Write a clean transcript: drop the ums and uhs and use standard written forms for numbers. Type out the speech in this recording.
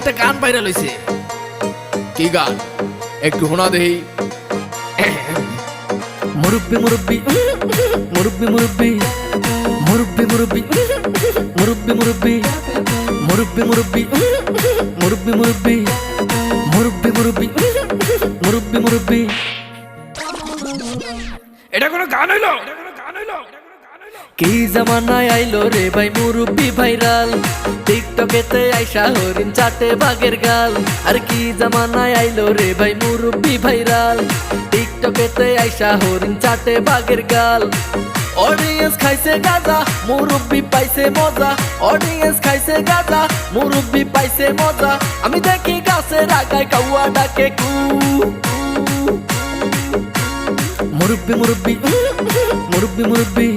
একটা গান ভাইরাল হইছে। কি গান একটু শোনা দেই। মুরব্বি মুরব্বি মুরব্বি মুরব্বি মুরব্বি মুরব্বি মুরব্বি মুরব্বি মুরব্বি মুরব্বি মুরব্বি মুরব্বি মুরব্বি মুরব্বি মুরব্বি মুরব্বি। এটা কোনো গান হইলো? কি জামানায় আইলো রে ভাই মুরব্বি ভাইরাল, টিকটকেতে আইসা হরিণ চাটে বাঘের গাল। আর কি জামানায় আইলো রে ভাই মুরব্বি ভাইরাল, টিকটকেতে আইসা হরিণ চাটে বাঘের গাল। অডিয়েন্স খাইছে গাজা, মুরব্বি পাইছে মজা। অডিয়েন্স খাইছে গাজা, মুরব্বি পাইছে মজা। আমি দেখি গাছের আগায় কাউয়া ডাকে কু। মুরব্বি মুরব্বি মুরব্বি মুরব্বি